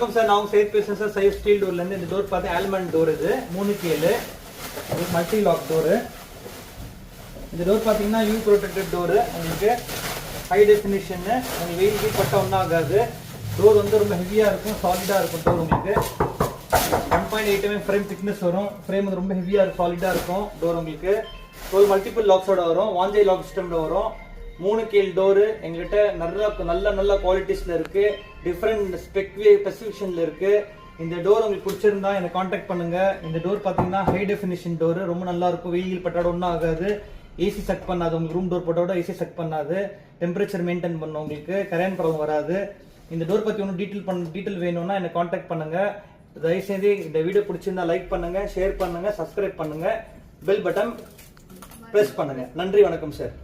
வணக்கம் சார். நான் சைட் பேசுறேன் சார். சைவ் ஸ்டீல் டோர்ல இருந்து. இந்த டோர் பார்த்து ஆல்மண்ட் டோர். இது 3K மல்டி லாக் டோர். இந்த டோர் பாத்தீங்கன்னா யூ ப்ரொடெக்டட் டோர். உங்களுக்கு ஹை டெஃபினிஷன். உங்களுக்கு வெயில் பட்டா ஒன்றும் ஆகாது. டோர் வந்து ரொம்ப ஹெவியா இருக்கும், சாலிடா இருக்கும். டோர் உங்களுக்கு 1.8 mm ஃப்ரேம் திக்னஸ் வரும். ஃப்ரேம் வந்து ரொம்ப ஹெவியா இருக்கும், சாலிடா இருக்கும். டோர் உங்களுக்கு டோர் மல்டிபிள் லாக்ஸோட வரும். வாஞ்சை லாக் சிஸ்டம்ல வரும். 3K டோரு எங்ககிட்ட நல்ல குவாலிட்டிஸ்ல இருக்கு. டிஃப்ரெண்ட் ஸ்பெசிஃபிகேஷன்ல இருக்கு. இந்த டோர் உங்களுக்கு பிடிச்சிருந்தா என்ன காண்டாக்ட் பண்ணுங்க. இந்த டோர் பாத்தீங்கன்னா ஹை டெஃபினிஷன் டோர். ரொம்ப நல்லா இருக்கும். வெயில் பட்டாட ஒன்றும் ஆகாது. ஏசி சக் பண்ணாது. உங்களுக்கு ரூம் டோர் போட்டோட ஏசி சக் பண்ணாது. டெம்பரேச்சர் மெயின்டைன் பண்ணும். உங்களுக்கு கரண்ட் ப்ராப்ளம் வராது. இந்த டோர் பத்தி ஒன்றும் டீட்டெயில் வேணும்னா என்ன காண்டாக்ட் பண்ணுங்க. தயவுசெய்து இந்த வீடியோ பிடிச்சிருந்தா லைக் பண்ணுங்க, ஷேர் பண்ணுங்க, சப்ஸ்கிரைப் பண்ணுங்க, பெல் பட்டன் பிரஸ் பண்ணுங்க. நன்றி, வணக்கம் சார்.